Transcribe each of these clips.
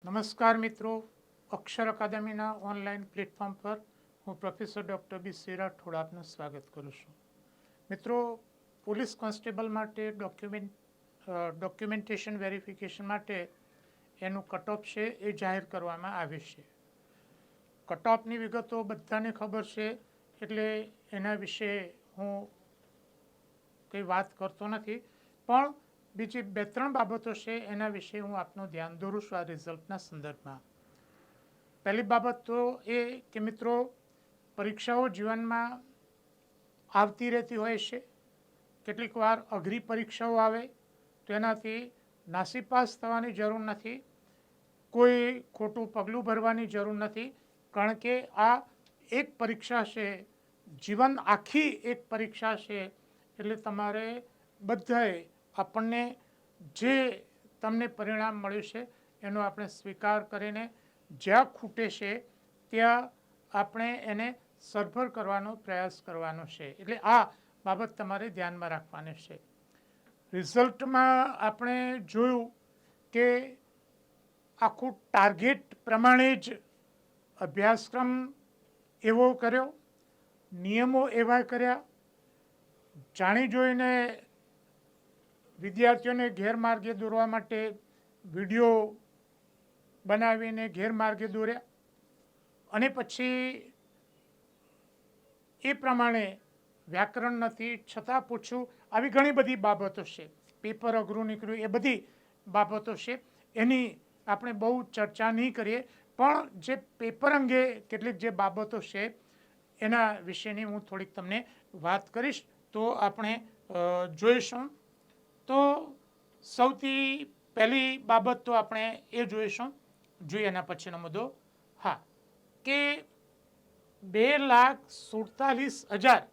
નમસ્કાર મિત્રો, અક્ષર અકાદમીના online platform પર હું professor doctor B C Rathod આપનું સ્વાગત કરું છું. મિત્રો, પોલીસ કોન્સ્ટેબલ માટે ડોક્યુમેન્ટેશન વેરિફિકેશન માટે એનું કટ ઓફ છે એ જાહેર કરવામાં આવ્યું છે. કટ ઓફની વિગતો બધાને ખબર છે એટલે એના વિશે હું કંઈ વાત કરતો નથી, પણ બીજી 2-3 બાબતો છે એના વિશે હું આપનું ધ્યાન દોરું છું આ રિઝલ્ટના સંદર્ભમાં. પહેલી બાબત તો એ કે મિત્રો, પરીક્ષાઓ જીવનમાં આવતી રહેતી હોય છે. કેટલીક વાર અઘરી પરીક્ષાઓ આવે તો એનાથી નાસીપાસ થવાની જરૂર નથી, કોઈ ખોટું પગલું ભરવાની જરૂર નથી, કારણ કે આ એક પરીક્ષા છે, જીવન આખી એક પરીક્ષા છે. એટલે તમારે બધાએ આપણને જે તમને પરિણામ મળ્યું છે એનો આપણે સ્વીકાર કરીને જ્યાં ખૂટે છે ત્યાં આપણે એને સરભર કરવાનો પ્રયાસ કરવાનો છે. એટલે આ બાબત તમારે ધ્યાનમાં રાખવાની છે. રિઝલ્ટમાં આપણે જોયું કે આખું ટાર્ગેટ પ્રમાણે જ અભ્યાસક્રમ એવો કર્યો, નિયમો એવા કર્યા, જાણી જોઈને વિદ્યાર્થીઓને ગેરમાર્ગે દોરવા માટે વિડીયો બનાવીને ગેરમાર્ગે દોર્યા, અને પછી એ પ્રમાણે વ્યાકરણ નથી છતાં પૂછું, આવી ઘણી બધી બાબતો છે. પેપર અઘરું નીકળ્યું, એ બધી બાબતો છે, એની આપણે બહુ ચર્ચા નહીં કરીએ. પણ જે પેપર અંગે કેટલીક જે બાબતો છે એના વિશેની હું થોડીક તમને વાત કરીશ, તો આપણે જોઈશું. તો સૌથી પહેલી બાબત તો આપણે એ જોઈશું, જોઈએ એના પછીનો મુદ્દો, હા, કે 2,47,000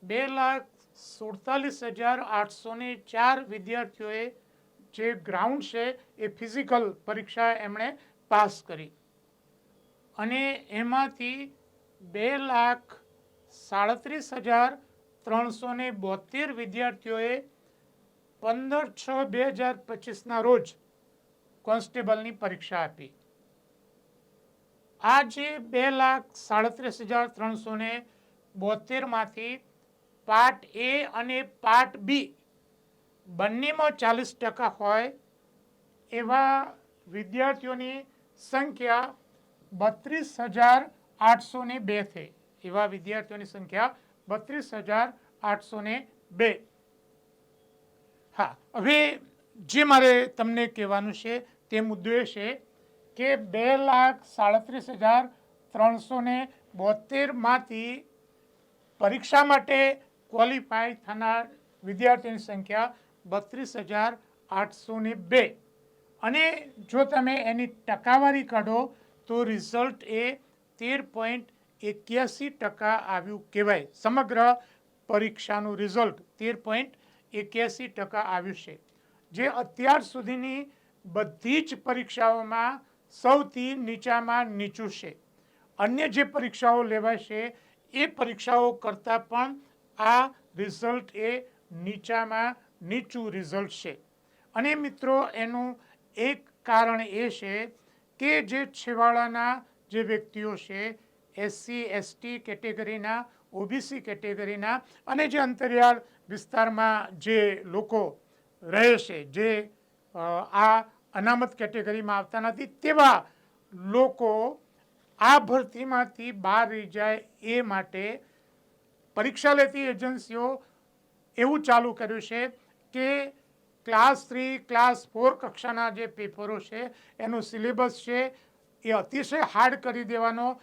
2,47,804 વિદ્યાર્થીઓએ જે ગ્રાઉન્ડ છે એ ફિઝિકલ પરીક્ષા એમણે પાસ કરી, અને એમાંથી 2,37,372 વિદ્યાર્થીઓએ 15/6/2025 રોજ કોન્સ્ટેબલની પરીક્ષા આપી. આ જે 2,37,372 માંથી પાર્ટ એ અને પાર્ટ બી બંનેમાં 40% હોય એવા વિદ્યાર્થીઓની સંખ્યા 32,802 થઈ. એવા વિદ્યાર્થીઓની સંખ્યા 32,802. હા, હવે જે મારે તમને કહેવાનું છે તે મુદ્દો એ છે કે 2,37,372 માંથી પરીક્ષા માટે ક્વોલિફાય થનાર વિદ્યાર્થીઓની સંખ્યા 32,802, અને જો તમે એની ટકાવારી કાઢો તો રિઝલ્ટ એ 13.81% આવ્યું કહેવાય. સમગ્ર પરીક્ષાનું રિઝલ્ટ 13.81% આવ્યું છે, જે અત્યાર સુધીની બધી જ પરીક્ષાઓમાં સૌથી નીચામાં નીચું છે. અન્ય જે પરીક્ષાઓ લેવાય છે એ પરીક્ષાઓ કરતાં પણ આ રિઝલ્ટ એ નીચામાં નીચું રિઝલ્ટ છે. અને મિત્રો, એનું એક કારણ એ છે કે જે છેવાડાના જે વ્યક્તિઓ છે, SC ST કેટેગરીના, OBC કેટેગરીના, અને જે અંતરિયાળ વિસ્તારમાં જે લોકો રહે છે, જે આ અનામત કેટેગરીમાં આવતા નથી, તેવા લોકો આ ભરતીમાંથી બહાર રહી જાય એ માટે પરીક્ષા લેતી એજન્સીઓ એવું ચાલુ કર્યું છે કે ક્લાસ 3, ક્લાસ 4 કક્ષાના જે પેપરો છે એનો સિલેબસ છે એ અતિશય હાર્ડ કરી દેવાનો,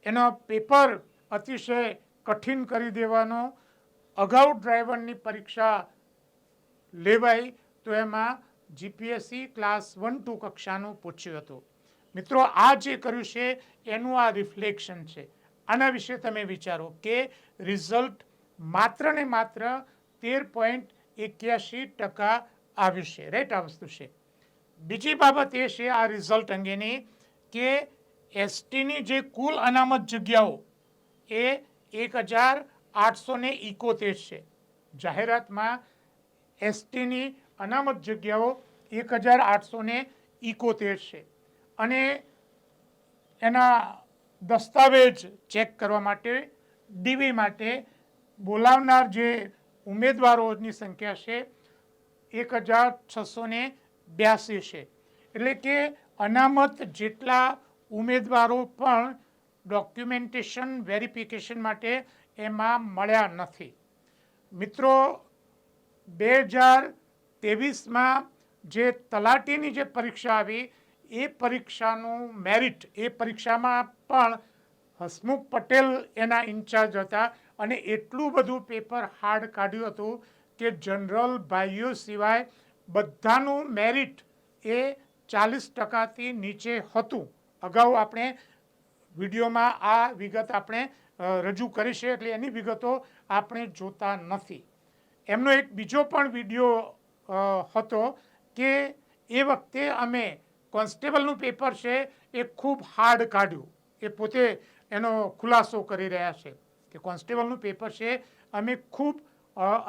એનો પેપર અતિશય કઠિન કરી દેવાનો. અગાઉ ડ્રાઈવરની પરીક્ષા લેવાઈ તો એમાં GPSC ક્લાસ 1-2 કક્ષાનું પૂછ્યું હતું. મિત્રો, આ જે કર્યું છે એનું આ રિફ્લેક્શન છે. આના વિશે તમે વિચારો કે રિઝલ્ટ માત્ર ને માત્ર 13.81% આવ્યું છે. રાઈટ, આ વસ્તુ છે. બીજી બાબત એ છે આ રિઝલ્ટ અંગેની કે એસટીની જે કુલ અનામત જગ્યાઓ એ 1871 છે. જાહેરાતમાં એસટીની અનામત જગ્યાઓ 1871 છે. અને એના દસ્તાવેજ ચેક કરવા માટે ડીવી માટે બોલાવનાર જે ઉમેદવારોની સંખ્યા છે 1682 છે. એટલે કે અનામત જેટલા ઉમેદવારો પણ ડોક્યુમેન્ટેશન વેરિફિકેશન માટે એમાં મળ્યા નથી. મિત્રો, 2023માં જે તલાટીની જે પરીક્ષા આવી એ પરીક્ષાનું મેરિટ, એ પરીક્ષામાં પણ હસમુખ પટેલ એના ઇન્ચાર્જ હતા અને એટલું બધું પેપર હાર્ડ કાઢ્યું હતું કે જનરલ ભાઈઓ સિવાય બધાનું મેરિટ એ 40%થી નીચે હતું. અગાઉ આપણે વિડીયોમાં આ વિગત આપણે રજૂ કરી છે, એટલે એની વિગતો આપણે જોતા નથી. એમનો એક બીજો પણ વિડીયો હતો કે એ વખતે અમે કોન્સ્ટેબલનું પેપર છે એ ખૂબ હાર્ડ કાઢ્યું. એ પોતે એનો ખુલાસો કરી રહ્યા છે કે કોન્સ્ટેબલનું પેપર છે અમે ખૂબ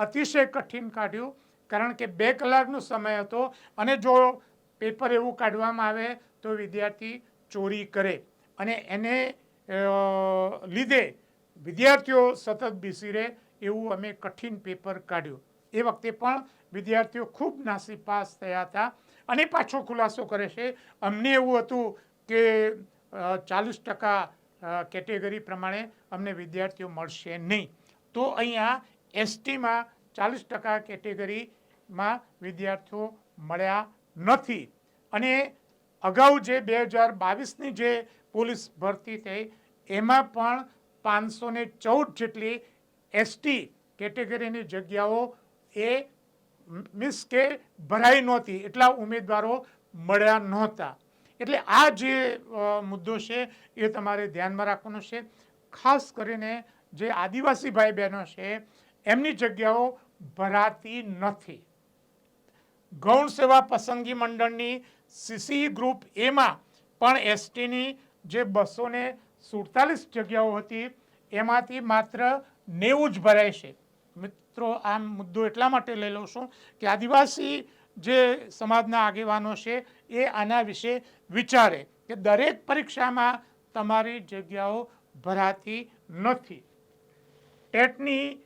અતિશય કઠિન કાઢ્યું, કારણ કે 2 કલાકનો સમય હતો અને જો પેપર એવું કાઢવામાં આવે તો વિદ્યાર્થી ચોરી કરે અને એને લીધે વિદ્યાર્થીઓ સતત બેસી રહે એવું અમે કઠિન પેપર કાઢ્યું. એ વખતે પણ વિદ્યાર્થીઓ ખૂબ નાસીપાસ થયા હતા. અને પાછો ખુલાસો કરે છે અમને એવું હતું કે 40% કેટેગરી પ્રમાણે અમને વિદ્યાર્થીઓ મળશે નહીં. તો અહીંયા એસટીમાં 40% કેટેગરીમાં વિદ્યાર્થીઓ મળ્યા નથી. અને અગાઉ જે 2022ની જે પોલીસ ભરતી થઈ એમાં પણ 514 જેટલી એસટી કેટેગરીની જગ્યાઓ એ મીન્સ કે ભરાઈ નહોતી, એટલા ઉમેદવારો મળ્યા નહોતા. એટલે આ જે મુદ્દો છે એ તમારે ધ્યાનમાં રાખવાનો છે. ખાસ કરીને જે આદિવાસી ભાઈ બહેનો છે એમની જગ્યાઓ ભરાતી નથી. ગૌણ સેવા પસંદગી મંડળની સીસી ગ્રુપ એમાં પણ એસટીની જે 247 જગ્યાઓ હતી એમાંથી માત્ર 90 જ ભરાય છે. મિત્રો, આ મુદ્દો એટલા માટે લઈ લઉં છું કે આદિવાસી જે સમાજના આગેવાનો છે એ આના વિશે વિચારે કે દરેક પરીક્ષામાં તમારી જગ્યાઓ ભરાતી નથી. ટેટની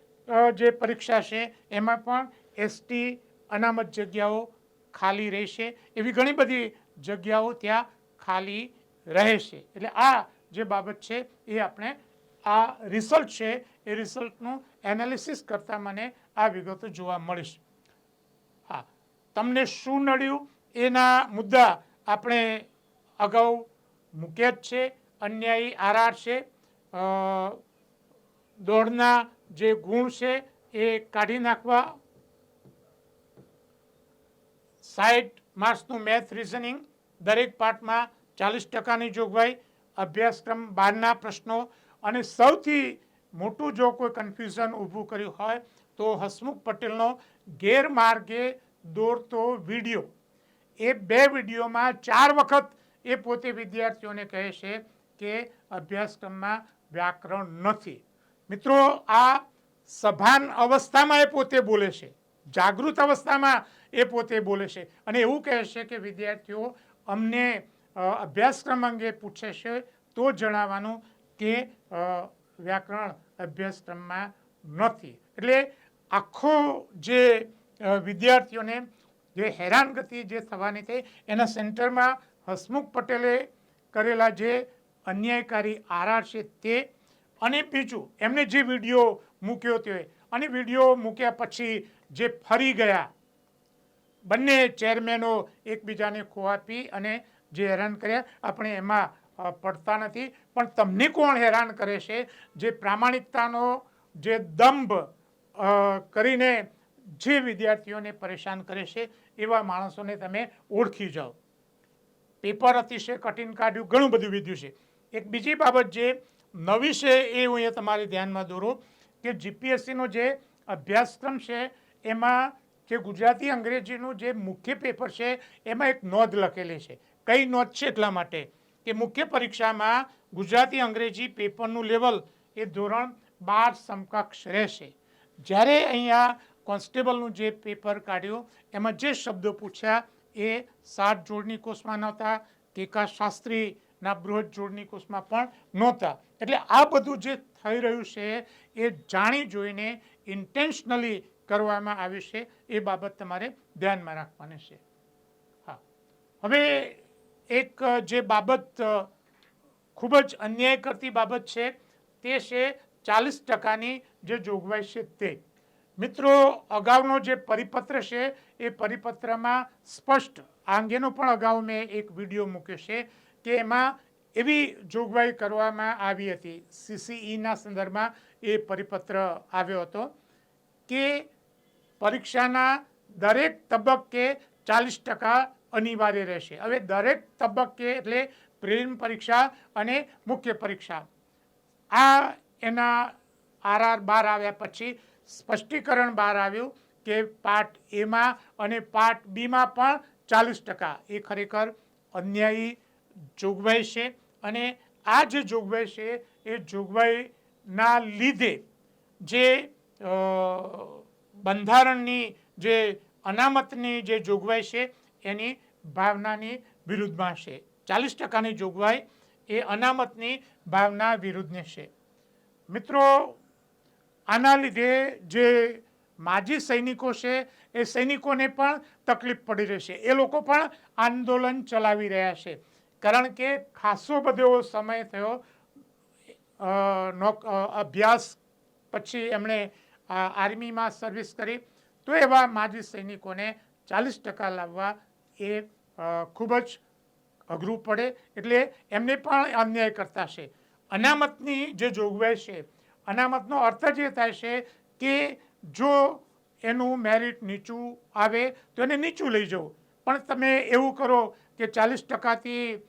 જે પરીક્ષા છે એમાં પણ એસટી અનામત જગ્યાઓ ખાલી રહેશે, એવી ઘણી બધી જગ્યાઓ ત્યાં ખાલી રહેશે. એટલે આ જે બાબત છે એ આપણે આ રિઝલ્ટ છે એ રિઝલ્ટનું એનાલિસિસ કરતાં મને આ વિગતો જોવા મળીશ. હા, તમને શું નડ્યું એના મુદ્દા આપણે અગાઉ મૂક્યા જ છે. અન્યાયી આરઆર છે, દોડના જે ગુણ છે એ કાઢી નાખવા, 60 માર્ક્સનું મેથ રિઝનિંગ, દરેક પાઠમાં 40%ની જોગવાઈ, અભ્યાસક્રમ 12ના પ્રશ્નો, અને સૌથી મોટું જો કોઈ કન્ફ્યુઝન ઊભું કર્યું હોય તો હસમુખ પટેલનો ગેરમાર્ગે દોરતો વિડીયો. એ 2 વિડીયોમાં 4 વખત એ પોતે વિદ્યાર્થીઓને કહે છે કે અભ્યાસક્રમમાં વ્યાકરણ નથી. મિત્રો, આ સભાન અવસ્થામાં એ પોતે બોલે છે, જાગૃત અવસ્થામાં એ પોતે બોલે છે અને એવું કહે છે કે વિદ્યાર્થીઓ અમને અભ્યાસક્રમ અંગે પૂછે છે તો જણાવવાનું કે વ્યાકરણ અભ્યાસક્રમમાં નથી. એટલે આખો જે વિદ્યાર્થીઓને જે હેરાનગતિ જે થવાની થઈ એના સેન્ટરમાં હસમુખ પટેલે કરેલા જે અન્યાયકારી આરઆર છે તે, અને બીજું એમને જે વિડીયો મૂક્યો તે, અને વિડીયો મૂક્યા પછી જે ફરી ગયા બંને ચેરમેનો એકબીજાને ખો આપી અને જે હેરાન કર્યા, આપણે એમાં પડતા નથી. પણ તમને કોણ હેરાન કરે છે? જે પ્રામાણિકતાનો જે દંભ કરીને જે વિદ્યાર્થીઓને પરેશાન કરે છે એવા માણસોને તમે ઓળખી જાઓ. પેપર અતિશય કઠિન કાઢ્યું, ઘણું બધું વિધ્યું છે. એક બીજી બાબત જે નવી છે એ હું અહીંયા તમારી ધ્યાનમાં દોરું કે જીપીએસસીનો જે અભ્યાસક્રમ છે એમાં જે ગુજરાતી અંગ્રેજીનું જે મુખ્ય પેપર છે એમાં એક નોંધ લખેલી છે. કઈ નોંધ છે એટલા માટે કે મુખ્ય પરીક્ષામાં ગુજરાતી અંગ્રેજી પેપરનું લેવલ એ ધોરણ 12 સમકક્ષ રહેશે. જ્યારે અહીંયા કોન્સ્ટેબલનું જે પેપર કાઢ્યું એમાં જે શબ્દો પૂછ્યા એ 7 જોડણી કોષમાં નહોતા, કેકા શાસ્ત્રીના બૃહદ જોડણી કોષમાં પણ નહોતા. એટલે આ બધું જે થઈ રહ્યું છે એ જાણી જોઈને ઇન્ટેન્શનલી કરવામાં આવ્યું છે. એ બાબત તમારે ધ્યાનમાં રાખવાની છે. હા, હવે એક જે બાબત ખૂબ જ અન્યાય કરતી બાબત છે તે છે 40%ની જે જોગવાઈ છે તે. મિત્રો, અગાઉનો જે પરિપત્ર છે એ પરિપત્રમાં સ્પષ્ટ આ અંગેનો પણ અગાઉ મેં એક વિડીયો મૂક્યો છે કે એમાં એવી જોગવાઈ કરવામાં આવી હતી, CCEના સંદર્ભમાં એ પરિપત્ર આવ્યો હતો કે પરીક્ષાના દરેક તબક્કે 40% અનિવાર્ય રહેશે. હવે દરેક તબક્કે એટલે પ્રિલિમ પરીક્ષા અને મુખ્ય પરીક્ષા, આ એના RR બહાર આવ્યા પછી સ્પષ્ટીકરણ બહાર આવ્યું કે પાર્ટ એમાં અને પાર્ટ બીમાં પણ 40%. એ ખરેખર અન્યાયી જોગવાઈ છે અને આ જે જોગવાઈ છે એ જોગવાઈના લીધે જે બંધારણની જે અનામતની જે જોગવાઈ છે એની ભાવનાની વિરુદ્ધમાં છે. 40%ની જોગવાઈ એ અનામતની ભાવના વિરુદ્ધની છે. મિત્રો, આના લીધે જે માજી સૈનિકો છે એ સૈનિકોને પણ તકલીફ પડી રહી છે. એ લોકો પણ આંદોલન ચલાવી રહ્યા છે, કારણ કે ખાસો બધો સમય થયો અભ્યાસ પછી એમણે આર્મીમાં સર્વિસ કરી, તો એવા માજી સૈનિકોને 40% લાવવા એ ખૂબ જ અઘરું પડે. એટલે એમને પણ અન્યાય કરતા છે. અનામતની જે જોગવાઈ છે, અનામતનો અર્થ જ એ થાય છે કે જો એનું મેરિટ નીચું આવે તો એને નીચું લઈ જવું. પણ તમે એવું કરો કે 40%થી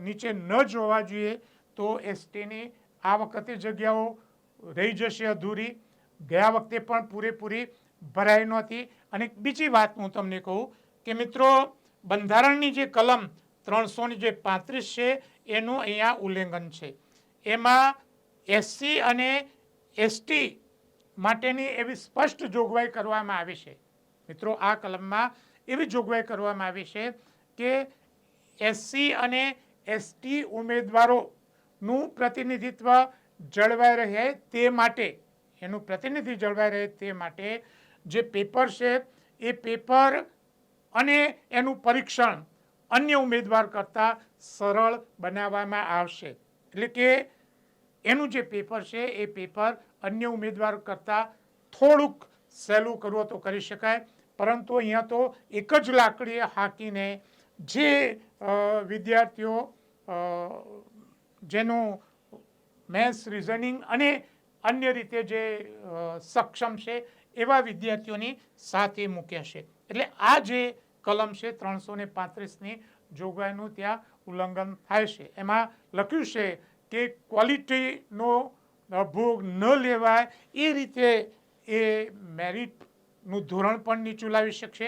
નીચે ન જોવા જોઈએ તો એસટીની આ વખતે જગ્યાઓ રહી જશે અધૂરી. ગયા વખતે પણ પૂરેપૂરી ભરાઈ નહોતી. અને બીજી વાત હું તમને કહું કે મિત્રો, બંધારણની જે કલમ 335 છે એનું અહીંયા ઉલ્લંઘન છે. એમાં SC અને ST માટેની એવી સ્પષ્ટ જોગવાઈ કરવામાં આવી છે. મિત્રો, આ કલમમાં એવી જોગવાઈ કરવામાં આવી છે કે SC અને ST ઉમેદવારોનું પ્રતિનિધિત્વ જળવાઈ રહે તે માટે, એનું પ્રતિનિધિ જળવાઈ રહે તે માટે જે પેપર છે એ પેપર અને એનું પરીક્ષણ અન્ય ઉમેદવાર કરતાં સરળ બનાવવામાં આવશે. એટલે કે એનું જે પેપર છે એ પેપર અન્ય ઉમેદવાર કરતાં થોડુંક સહેલું કરવું તો કરી શકાય, પરંતુ અહીંયા તો એક જ લાકડીએ હાંકીને જે વિદ્યાર્થીઓ જેનું મેથ્સ, રિઝનિંગ અને અન્ય રીતે જે સક્ષમ છે એવા વિદ્યાર્થીઓની સાથે મૂક્યા છે. એટલે આ જે કલમ છે 335ની જોગવાઈનું ત્યાં ઉલ્લંઘન થાય છે. એમાં લખ્યું છે કે ક્વોલિટીનો ભોગ ન લેવાય એ રીતે એ મેરિટનું ધોરણ પણ નીચું લાવી શકશે.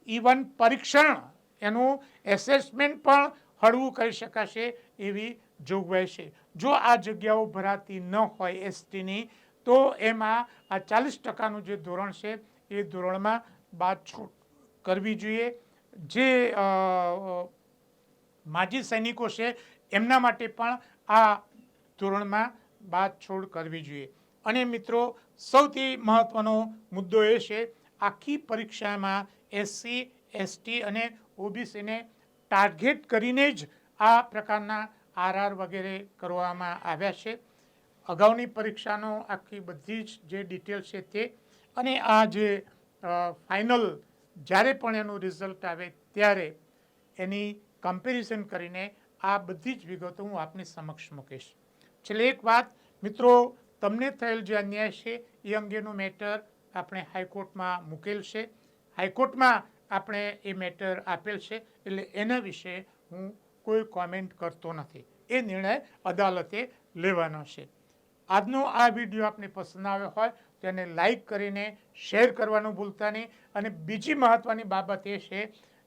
ઇવન પરીક્ષણ એનું એસેસમેન્ટ પણ હળવું કરી શકાશે એવી જોગવાઈ છે. જો આ જગ્યાઓ ભરાતી ન હોય એસટીની તો એમાં આ 40%નું જે ધોરણ છે એ ધોરણમાં બાદછૂટ કરવી જોઈએ. જે માજી સૈનિકો છે એમના માટે પણ આ ધોરણમાં બાદછોડ કરવી જોઈએ. અને મિત્રો, સૌથી મહત્ત્વનો મુદ્દો એ છે આખી પરીક્ષામાં SC, ST અને OBCને ટાર્ગેટ કરીને જ આ પ્રકારના RR વગેરે કરવામાં આવ્યા છે. અગાઉની પરીક્ષાનો આખી બધી જ જે ડિટેલ છે તે અને આ જે ફાઇનલ જ્યારે પણ એનું રિઝલ્ટ આવે ત્યારે એની કમ્પેરિઝન કરીને આ બધી જ વિગતો હું આપની સમક્ષ મૂકીશ. છેલ્લે એક વાત મિત્રો, તમને થયેલ જે અન્યાય છે એ અંગેનું મેટર આપણે હાઈકોર્ટમાં મૂકેલ છે. હાઈકોર્ટમાં આપણે એ મેટર આપેલ છે, એટલે એના વિશે હું કોઈ કોમેન્ટ કરતો નથી. એ નિર્ણય અદાલતે લેવાનો છે. આજનો આ વિડીયો આપને પસંદ આવ્યો હોય તો એને લાઈક કરીને શેર કરવાનું ભૂલતા નહીં. અને બીજી મહત્ત્વની બાબત એ છે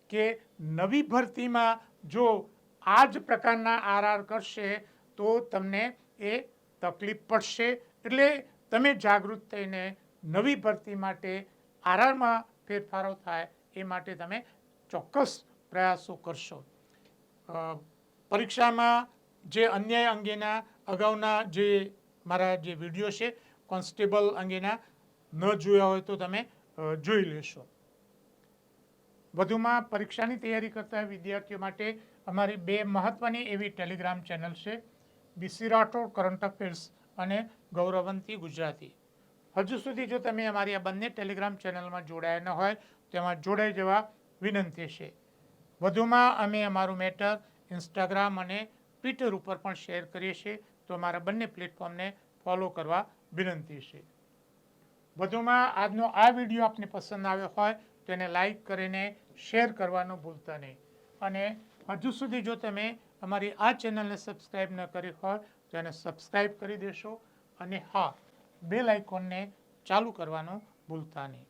કે નવી ભરતીમાં જો આ જ પ્રકારના આરઆર કરશે તો તમને એ તકલીફ પડશે. એટલે તમે જાગૃત થઈને નવી ભરતી માટે આરઆરમાં ફેરફારો થાય એ માટે તમે ચોક્કસ પ્રયાસો કરશો. પરીક્ષામાં જે અન્યાય અંગેના અગાઉના જે મારા જે વિડીયો છે કોન્સ્ટેબલ અંગેના ન જોયા હોય તો તમે જોઈ લેશો. વધુમાં પરીક્ષાની તૈયારી કરતા વિદ્યાર્થીઓ માટે અમારી 2 મહત્વની એવી ટેલિગ્રામ ચેનલ છે, બીસી રાઠોડ કરંટ અફેર્સ અને ગૌરવંતી ગુજરાતી. હજુ સુધી જો તમે અમારી આ બંને ટેલિગ્રામ ચેનલમાં જોડાયા ન હોય તો એમાં જોડાઈ જવા વિનંતી છે. વધુમાં અમે અમારું મેટર ઇન્સ્ટાગ્રામ અને ટ્વિટર ઉપર પણ શેર કરીએ છીએ, તો અમારા બંને પ્લેટફોર્મને ફોલો કરવા વિનંતી છે. વધુમાં આજનો આ વિડીયો આપને પસંદ આવ્યો હોય તો એને લાઈક કરીને શેર કરવાનું ભૂલતા નહીં. અને હજુ સુધી જો તમે અમારી આ ચેનલને સબસ્ક્રાઈબ ન કરી હોય તો એને સબસ્ક્રાઈબ કરી દેશો. અને હા, બેલ આઇકોનને ચાલુ કરવાનું ભૂલતા નહીં.